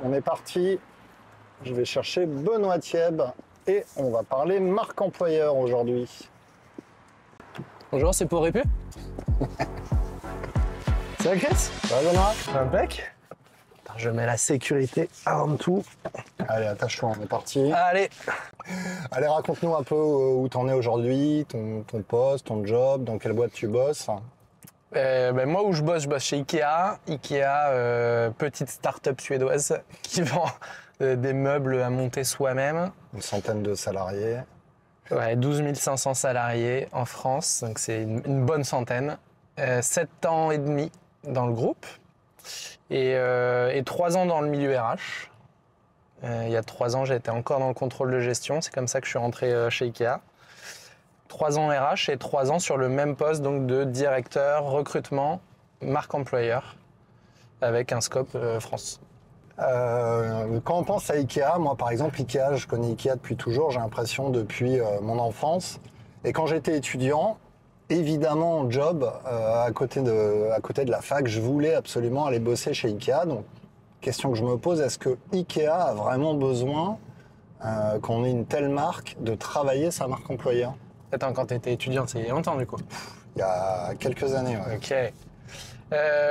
On est parti. Je vais chercher Benoît Thieb et on va parler marque employeur aujourd'hui. Bonjour, c'est pour Répu. Ça va, Chris? Ça va, Benoît? Impec. Attends, je mets la sécurité avant tout. Allez, attache-toi, on est parti. Allez. Allez, raconte-nous un peu où t'en es aujourd'hui, ton poste, ton job, dans quelle boîte tu bosses. Moi, où je bosse chez Ikea. Ikea, petite start-up suédoise qui vend des meubles à monter soi-même. Une centaine de salariés. Ouais, 12 500 salariés en France, donc c'est une bonne centaine. 7 ans et demi dans le groupe et 3 ans dans le milieu RH. Il y a 3 ans, j'étais encore dans le contrôle de gestion. C'est comme ça que je suis rentré chez Ikea. 3 ans RH et 3 ans sur le même poste donc de directeur recrutement marque employeur avec un scope France. Quand on pense à Ikea, moi par exemple Ikea, je connais Ikea depuis toujours, j'ai l'impression depuis mon enfance. Et quand j'étais étudiant, évidemment en job, à côté de la fac, je voulais absolument aller bosser chez Ikea. Donc, question que je me pose, est-ce que Ikea a vraiment besoin, qu'on ait une telle marque, de travailler sa marque employeur? Attends, quand tu étais étudiant, c'est il y a longtemps du coup. Il y a quelques années, ouais. Ok.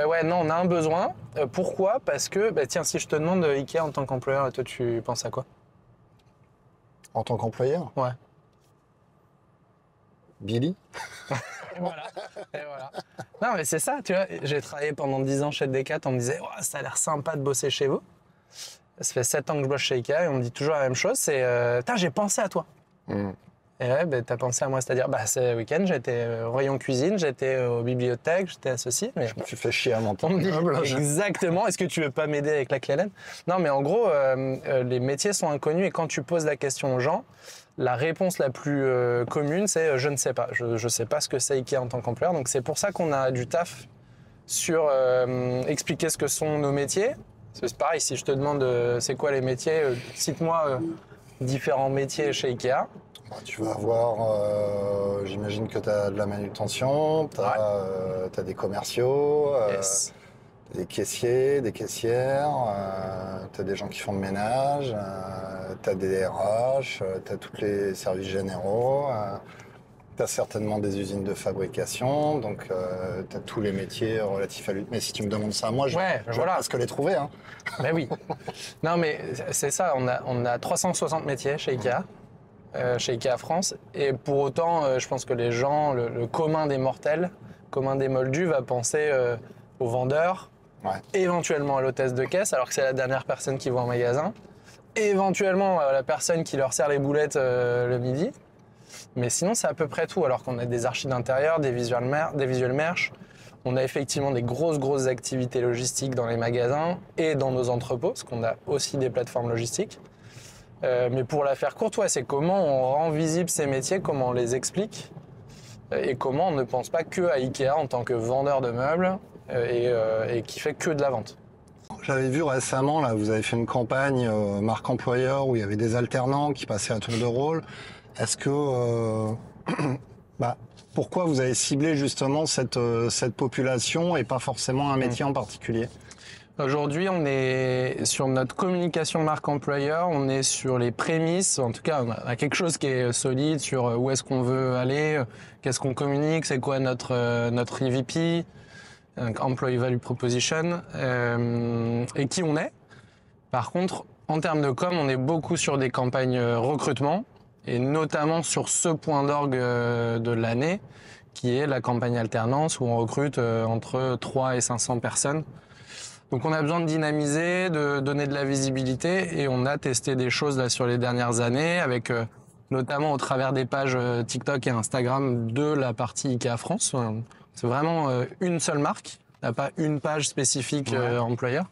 Ouais, non, on a un besoin. Pourquoi? Parce que, tiens, si je te demande Ikea en tant qu'employeur, toi, tu penses à quoi? En tant qu'employeur? Ouais. Billy? Et voilà. Et voilà. Non, mais c'est ça, tu vois. J'ai travaillé pendant 10 ans chez Decat. On me disait, oh, ça a l'air sympa de bosser chez vous. Ça fait 7 ans que je bosse chez Ikea et on me dit toujours la même chose. C'est, j'ai pensé à toi. Et ouais, t'as pensé à moi, c'est-à-dire, ce week-end, j'étais au rayon cuisine, j'étais aux bibliothèques, j'étais associé. Mais Je me suis fait chier à monter. on me dit exactement, est-ce que tu veux pas m'aider avec la clé Allen? Non, mais en gros, les métiers sont inconnus et quand tu poses la question aux gens, la réponse la plus commune, c'est je ne sais pas. Je sais pas ce que c'est Ikea en tant qu'employeur. Donc c'est pour ça qu'on a du taf sur expliquer ce que sont nos métiers. C'est pareil, si je te demande c'est quoi les métiers, cite-moi différents métiers chez Ikea. Tu vas avoir, j'imagine que tu as de la manutention, tu as des commerciaux, Yes. des caissiers, des caissières, tu as des gens qui font le ménage, tu as des RH, tu as tous les services généraux, tu as certainement des usines de fabrication, donc tu as tous les métiers relatifs à lui. Mais si tu me demandes ça, moi, je vais presque les trouver. Hein. Ben oui. Non, mais c'est ça, on a 360 métiers chez Ikea. Chez Ikea France, et pour autant je pense que les gens, le commun des mortels, commun des moldus va penser au vendeur, éventuellement à l'hôtesse de caisse alors que c'est la dernière personne qui va en magasin, éventuellement à la personne qui leur sert les boulettes le midi, mais sinon c'est à peu près tout, alors qu'on a des archis d'intérieur, des visual merch, on a effectivement des grosses activités logistiques dans les magasins et dans nos entrepôts, parce qu'on a aussi des plateformes logistiques. Mais pour la faire courte, c'est comment on rend visible ces métiers, comment on les explique et comment on ne pense pas que à Ikea en tant que vendeur de meubles et qui fait que de la vente. J'avais vu récemment, là, vous avez fait une campagne marque employeur où il y avait des alternants qui passaient à tour de rôle. Est-ce que... pourquoi vous avez ciblé justement cette population et pas forcément un métier en particulier? Aujourd'hui, on est sur notre communication marque employeur, on est sur les prémices, en tout cas on a quelque chose qui est solide sur où est-ce qu'on veut aller, qu'est-ce qu'on communique, c'est quoi notre EVP, Employee Value Proposition, et qui on est. Par contre, en termes de com, on est beaucoup sur des campagnes recrutement, et notamment sur ce point d'orgue de l'année, qui est la campagne alternance, où on recrute entre 3 et 500 personnes. Donc on a besoin de dynamiser, de donner de la visibilité et on a testé des choses là sur les dernières années avec notamment au travers des pages TikTok et Instagram de la partie Ikea France. C'est vraiment une seule marque, il n'y a pas une page spécifique employeur.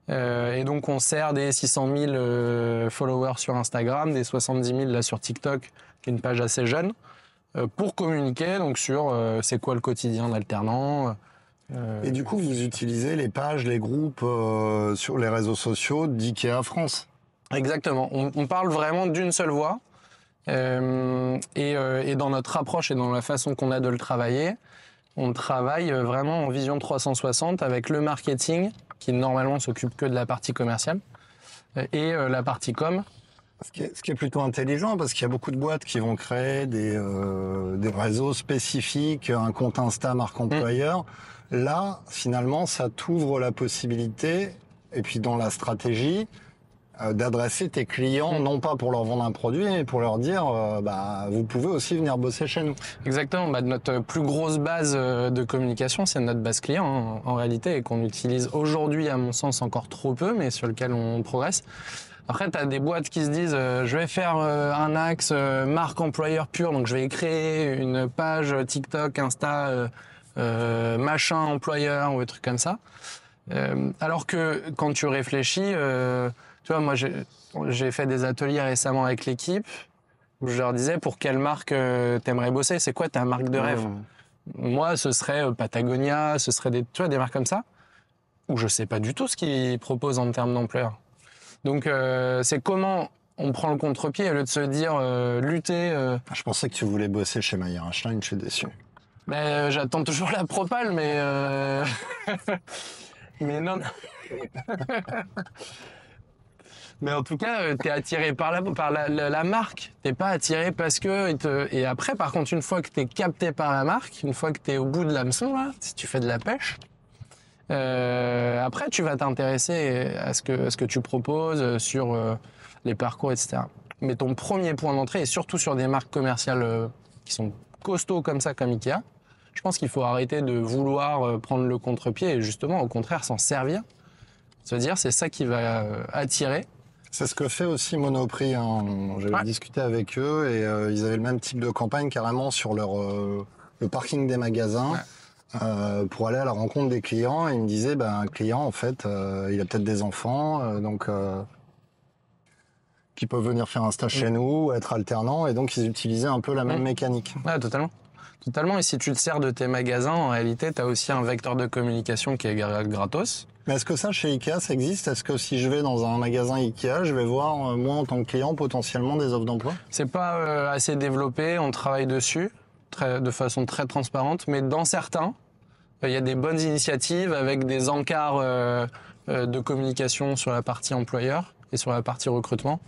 Et donc on sert des 600 000 followers sur Instagram, des 70 000 là sur TikTok, qui est une page assez jeune, pour communiquer donc sur c'est quoi le quotidien d'alternant. Et du coup, vous utilisez les pages, les groupes sur les réseaux sociaux d'Ikea France? Exactement. On parle vraiment d'une seule voix. Et dans notre approche et dans la façon qu'on a de le travailler, on travaille vraiment en vision 360 avec le marketing qui normalement s'occupe que de la partie commerciale, et la partie com. Ce qui est plutôt intelligent, parce qu'il y a beaucoup de boîtes qui vont créer des réseaux spécifiques, un compte Insta marque employeur. Là, finalement, ça t'ouvre la possibilité, et puis dans la stratégie, d'adresser tes clients, non pas pour leur vendre un produit, mais pour leur dire, vous pouvez aussi venir bosser chez nous. Exactement. Notre plus grosse base de communication, c'est notre base client, hein, en réalité, et qu'on utilise aujourd'hui, à mon sens, encore trop peu, mais sur lequel on progresse. Après, tu as des boîtes qui se disent je vais faire un axe marque employeur pur, donc je vais créer une page TikTok, Insta, machin employeur ou des trucs comme ça. Alors que quand tu réfléchis, tu vois, moi j'ai fait des ateliers récemment avec l'équipe où je leur disais pour quelle marque t'aimerais bosser, c'est quoi ta marque de rêve? Moi, ce serait Patagonia, ce serait des marques comme ça, où je sais pas du tout ce qu'ils proposent en termes d'employeur. Donc, c'est comment on prend le contre-pied au lieu de se dire lutter. Je pensais que tu voulais bosser chez Mayer Einstein, je suis déçu. J'attends toujours la propale, mais mais non. Mais en tout cas, t'es attiré par la marque. T'es pas attiré parce que et après, par contre, une fois que t'es capté par la marque, une fois que t'es au bout de l'hameçon là, si tu fais de la pêche. Après, tu vas t'intéresser à ce que tu proposes sur les parcours, etc. Mais ton premier point d'entrée, et surtout sur des marques commerciales qui sont costauds comme ça, comme Ikea, je pense qu'il faut arrêter de vouloir prendre le contre-pied et justement, au contraire, s'en servir. Se dire, c'est ça qui va attirer. C'est ce que fait aussi Monoprix. Hein. J'avais discuté avec eux et ils avaient le même type de campagne carrément sur le parking des magasins. Ouais. Pour aller à la rencontre des clients, et il me disait, un client, en fait, il a peut-être des enfants, qui peuvent venir faire un stage chez nous, être alternants, et donc ils utilisaient un peu la même mécanique. Ouais, totalement. Totalement, et si tu te sers de tes magasins, en réalité, tu as aussi un vecteur de communication qui est gratos. Mais est-ce que ça, chez Ikea, ça existe? Est-ce que si je vais dans un magasin Ikea, je vais voir, moi, en tant que client, potentiellement des offres d'emploi? C'est pas assez développé, on travaille dessus, de façon très transparente, mais dans certains, il y a des bonnes initiatives avec des encarts de communication sur la partie employeur et sur la partie recrutement.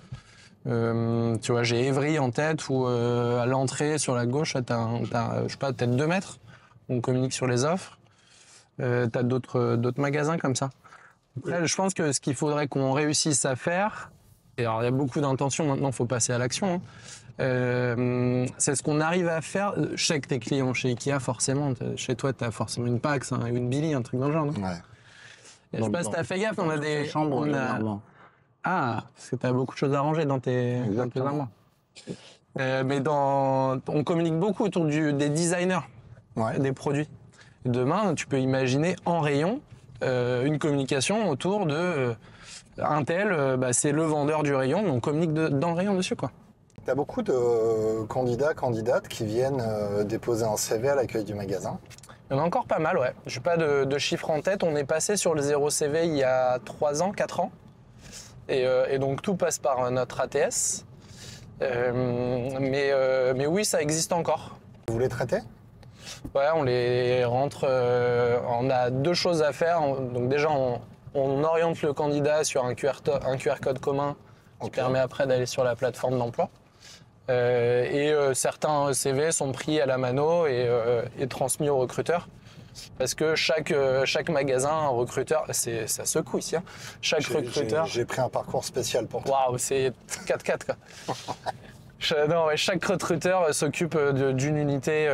Tu vois, j'ai Evry en tête où à l'entrée sur la gauche, t'as je sais pas, peut-être 2 mètres. On communique sur les offres. T'as d'autres magasins comme ça. Après, je pense que ce qu'il faudrait qu'on réussisse à faire, et alors il y a beaucoup d'intentions, maintenant il faut passer à l'action, hein. C'est ce qu'on arrive à faire. Je sais que tes clients chez Ikea, forcément, chez toi, tu as forcément une Pax, une Billy, un truc dans le genre, non? Ouais. Je sais pas si tu as fait gaffe, on a des chambres. Ah, parce que tu as beaucoup de choses à ranger dans tes armoires. Mais on communique beaucoup autour des designers, des produits. Et demain, tu peux imaginer en rayon une communication autour de un tel, c'est le vendeur du rayon, mais on communique dans le rayon dessus, quoi. Tu as beaucoup de candidates qui viennent déposer un CV à l'accueil du magasin. Il y en a encore pas mal, ouais. Je n'ai pas de chiffres en tête. On est passé sur le 0 CV il y a 3 ans, 4 ans. Et donc tout passe par notre ATS. Mais oui, ça existe encore. Vous les traitez? Ouais, on les rentre. On a 2 choses à faire. Donc déjà, on oriente le candidat sur un QR code commun qui permet après d'aller sur la plateforme d'emploi. Certains CV sont pris à la mano et transmis au recruteur. Parce que chaque magasin, un recruteur, ça secoue ici, hein. Chaque recruteur... J'ai pris un parcours spécial pour toi. Waouh, c'est 4-4 quoi. Chaque recruteur s'occupe d'une unité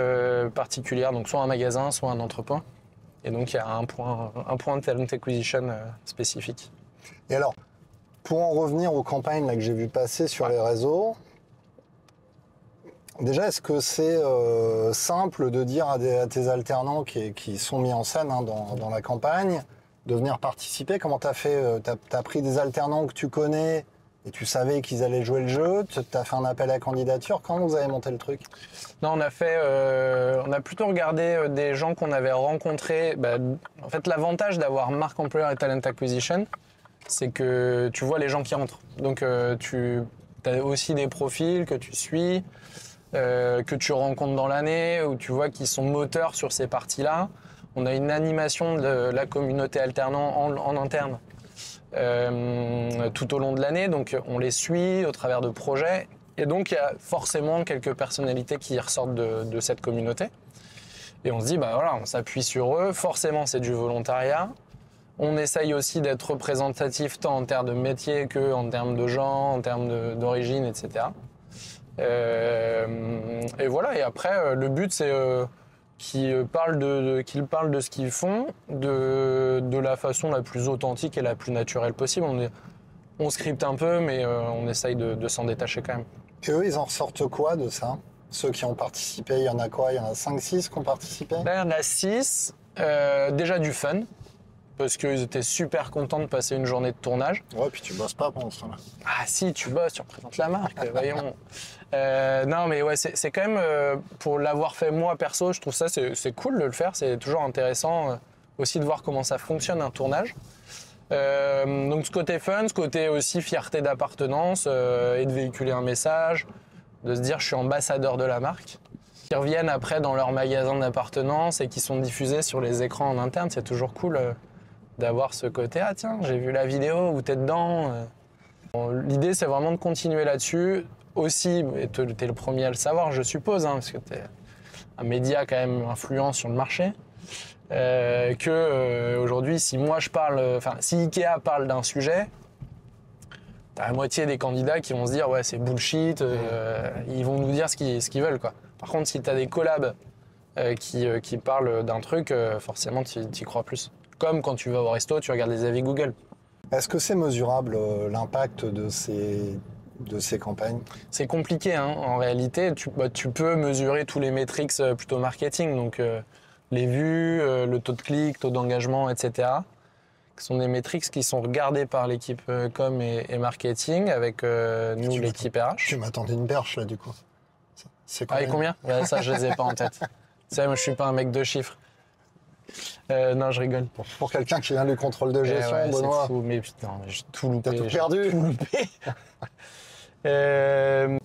particulière, donc soit un magasin, soit un entrepôt. Et donc il y a un point de talent acquisition spécifique. Et alors, pour en revenir aux campagnes là, que j'ai vu passer sur les réseaux, déjà, est-ce que c'est simple de dire à tes alternants qui sont mis en scène dans la campagne de venir participer? Comment t'as fait? T'as pris des alternants que tu connais et tu savais qu'ils allaient jouer le jeu? T'as fait un appel à candidature? Comment vous avez monté le truc? Non, on a plutôt regardé des gens qu'on avait rencontrés. En fait, l'avantage d'avoir marque employeur et talent acquisition, c'est que tu vois les gens qui rentrent. Donc, tu as aussi des profils que tu suis. Que tu rencontres dans l'année, où tu vois qu'ils sont moteurs sur ces parties-là. On a une animation de la communauté alternant en interne tout au long de l'année. Donc on les suit au travers de projets. Et donc il y a forcément quelques personnalités qui ressortent de cette communauté. Et on se dit, bah voilà, on s'appuie sur eux. Forcément, c'est du volontariat. On essaye aussi d'être représentatif tant en termes de métier qu'en termes de genre, en termes d'origine, etc. Et voilà, et après, le but, c'est qu'ils parlent de ce qu'ils font de la façon la plus authentique et la plus naturelle possible. On scripte un peu, mais on essaye de s'en détacher quand même. Et eux, ils en ressortent quoi de ça? Ceux qui ont participé, il y en a quoi? Il y en a 5-6 qui ont participé? Là, il y en a 6. Déjà du fun, parce qu'ils étaient super contents de passer une journée de tournage. Ouais, puis tu bosses pas pendant ce temps-là. Ah si, tu bosses, tu représentes la marque, voyons. Non, mais ouais, c'est quand même, pour l'avoir fait moi perso, je trouve ça, c'est cool de le faire. C'est toujours intéressant aussi de voir comment ça fonctionne un tournage. Donc ce côté fun, ce côté aussi fierté d'appartenance et de véhiculer un message, de se dire je suis ambassadeur de la marque. Qui reviennent après dans leur magasin d'appartenance et qui sont diffusés sur les écrans en interne, c'est toujours cool d'avoir ce côté ah tiens, j'ai vu la vidéo où t'es dedans. Bon, l'idée c'est vraiment de continuer là-dessus aussi, et t'es le premier à le savoir je suppose, hein, parce que t'es un média quand même influent sur le marché. Aujourd'hui, si moi je parle, si Ikea parle d'un sujet, t'as la moitié des candidats qui vont se dire ouais c'est bullshit, ils vont nous dire ce qu'ils veulent quoi. Par contre, si t'as des collabs qui parlent d'un truc, forcément t'y crois plus. Comme quand tu vas au resto, tu regardes les avis Google. Est-ce que c'est mesurable l'impact de ces campagnes? C'est compliqué, hein. En réalité, tu peux mesurer tous les métriques plutôt marketing, donc les vues, le taux de clic, taux d'engagement, etc. Ce sont des métriques qui sont regardées par l'équipe com et marketing avec nous, l'équipe RH. Tu m'attendais une perche là du coup. C'est combien? Combien ouais, ça, je les ai pas en tête. Tu sais, moi, je suis pas un mec de chiffres. Non, je rigole. Pour quelqu'un qui vient du contrôle de gestion, ouais, Benoît. Fou, mais putain, j'ai tout loupé. T'as tout perdu. Tout loupé.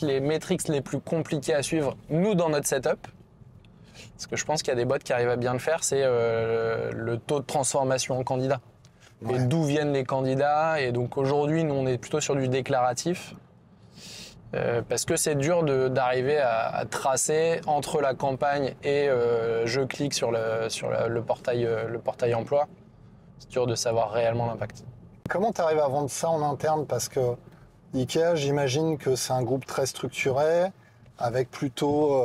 Les métriques les plus compliquées à suivre, nous, dans notre setup, parce que je pense qu'il y a des bots qui arrivent à bien le faire, c'est le taux de transformation en candidat. Ouais. Et d'où viennent les candidats. Et donc aujourd'hui, nous, on est plutôt sur du déclaratif. Parce que c'est dur d'arriver à tracer entre la campagne et je clique sur le portail emploi. C'est dur de savoir réellement l'impact. Comment tu arrives à vendre ça en interne? Parce que Ikea, j'imagine que c'est un groupe très structuré, avec plutôt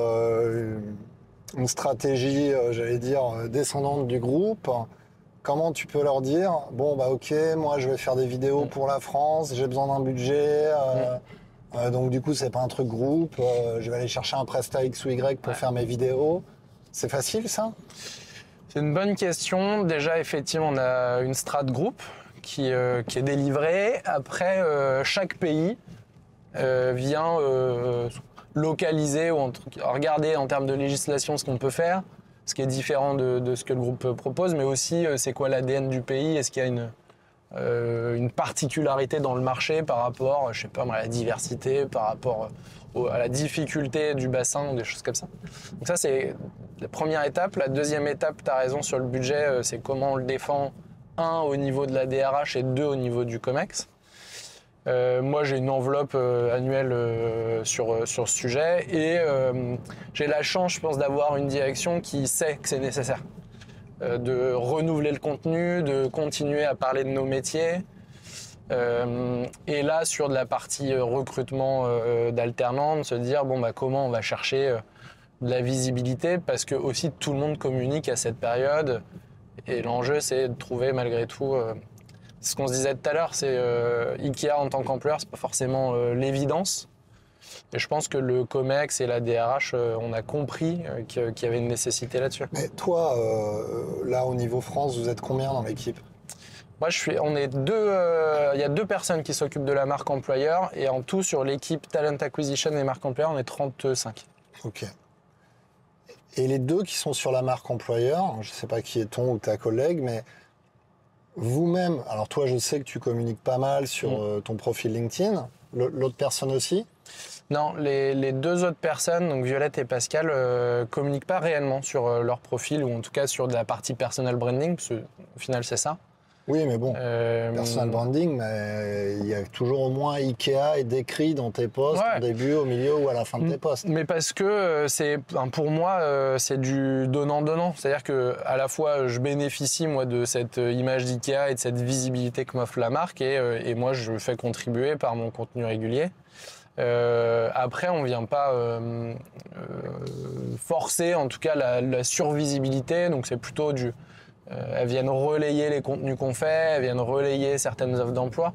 une stratégie, j'allais dire, descendante du groupe. Comment tu peux leur dire, bon, bah ok, moi je vais faire des vidéos pour la France, j'ai besoin d'un budget, donc du coup c'est pas un truc groupe, je vais aller chercher un prestat X ou Y pour faire mes vidéos. C'est facile ça? C'est une bonne question. Déjà, effectivement, on a une strat groupe qui est délivrée. Après, chaque pays vient localiser ou regarder en termes de législation ce qu'on peut faire, ce qui est différent de ce que le groupe propose, mais aussi c'est quoi l'ADN du pays, est-ce qu'il y a une particularité dans le marché par rapport, je sais pas, à la diversité, par rapport à la difficulté du bassin ou des choses comme ça. Donc ça, c'est la première étape. La deuxième étape, tu as raison sur le budget, c'est comment on le défend, un, au niveau de la DRH et deux, au niveau du COMEX. Moi, j'ai une enveloppe annuelle sur ce sujet et j'ai la chance, je pense, d'avoir une direction qui sait que c'est nécessaire. De renouveler le contenu, de continuer à parler de nos métiers. Et là, sur de la partie recrutement d'alternants, de se dire bon, bah, comment on va chercher de la visibilité parce que aussi tout le monde communique à cette période. Et l'enjeu, c'est de trouver malgré tout... ce qu'on se disait tout à l'heure, c'est Ikea en tant qu'employeur, c'est pas forcément l'évidence. Et je pense que le COMEX et la DRH, on a compris qu'il y avait une nécessité là-dessus. Mais toi, là au niveau France, vous êtes combien dans l'équipe? Moi, on est deux. Il y a 2 personnes qui s'occupent de la marque employeur et en tout sur l'équipe Talent Acquisition et marque employeur, on est 35. Ok. Et les 2 qui sont sur la marque employeur, je sais pas qui est ton ou ta collègue, mais vous-même, alors toi, je sais que tu communiques pas mal sur ton profil LinkedIn. L'autre personne aussi? Non, les deux autres personnes, donc Violette et Pascal, communiquent pas réellement sur leur profil ou en tout cas sur de la partie personal branding, parce qu'au final c'est ça. Oui, mais bon, personal branding, mais il y a toujours au moins Ikea et décrit dans tes posts, au début, au milieu ou à la fin de tes posts. Mais parce que pour moi, c'est du donnant-donnant. C'est-à-dire que à la fois, je bénéficie moi de cette image d'Ikea et de cette visibilité que m'offre la marque, et moi, je fais contribuer par mon contenu régulier. Après, on vient pas forcer, en tout cas, la survisibilité. Donc, c'est plutôt elles viennent relayer les contenus qu'on fait, elles viennent relayer certaines offres d'emploi,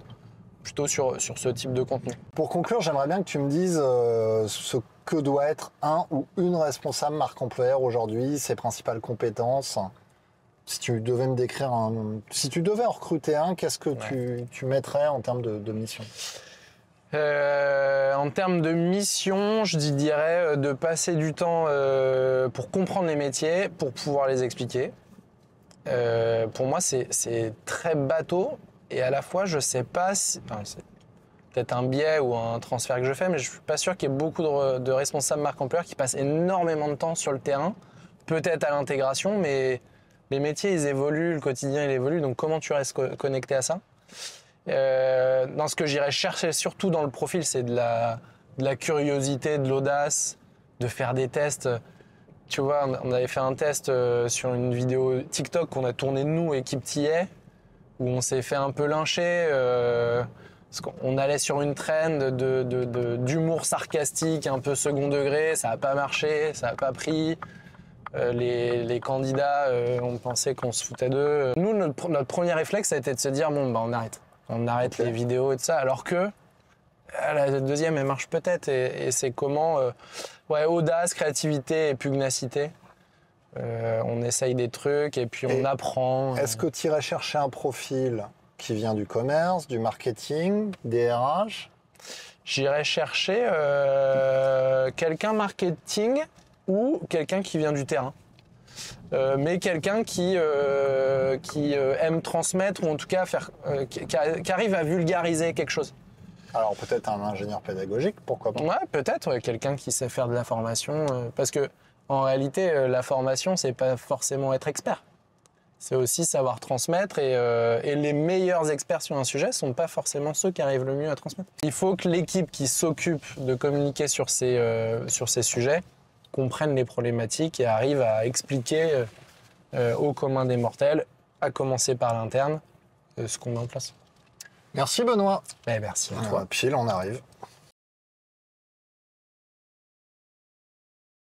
plutôt sur ce type de contenu. Pour conclure, j'aimerais bien que tu me dises ce que doit être un ou une responsable marque employeur aujourd'hui, ses principales compétences. Si tu devais me décrire si tu devais en recruter un, qu'est-ce que tu mettrais en termes de mission? En termes de mission, je dirais de passer du temps pour comprendre les métiers, pour pouvoir les expliquer. Pour moi, c'est très bateau et à la fois, je sais pas si... Enfin, c'est peut-être un biais ou un transfert que je fais, mais je suis pas sûr qu'il y ait beaucoup de responsables marque employeur qui passent énormément de temps sur le terrain, peut-être à l'intégration, mais les métiers, ils évoluent, le quotidien, il évolue, donc comment tu restes connecté à ça? Dans ce que j'irais chercher surtout dans le profil, c'est de la curiosité, de l'audace, de faire des tests. Tu vois, on avait fait un test sur une vidéo TikTok qu'on a tourné nous, équipe TA, où on s'est fait un peu lyncher. Parce qu'on allait sur une trend d'humour sarcastique, un peu second degré, ça n'a pas marché, ça n'a pas pris. Les candidats, on pensait qu'on se foutait d'eux. Nous, notre premier réflexe, ça a été de se dire, bon, bah, on arrête. On arrête les vidéos et tout ça, alors que la deuxième, elle marche peut-être. Et c'est comment, audace, créativité et pugnacité. On essaye des trucs et puis on apprend. Est-ce que tu irais chercher un profil qui vient du commerce, du marketing, des RH? J'irais chercher quelqu'un marketing ou quelqu'un qui vient du terrain. Mais quelqu'un qui aime transmettre ou en tout cas qui arrive à vulgariser quelque chose. Alors peut-être un ingénieur pédagogique, pourquoi pas? Ouais, peut-être quelqu'un qui sait faire de la formation, parce que en réalité la formation c'est pas forcément être expert, c'est aussi savoir transmettre et les meilleurs experts sur un sujet sont pas forcément ceux qui arrivent le mieux à transmettre. Il faut que l'équipe qui s'occupe de communiquer sur ces sujets comprennent les problématiques et arrivent à expliquer au commun des mortels, à commencer par l'interne, ce qu'on met en place. Merci Benoît. Merci à toi. Pile, on arrive.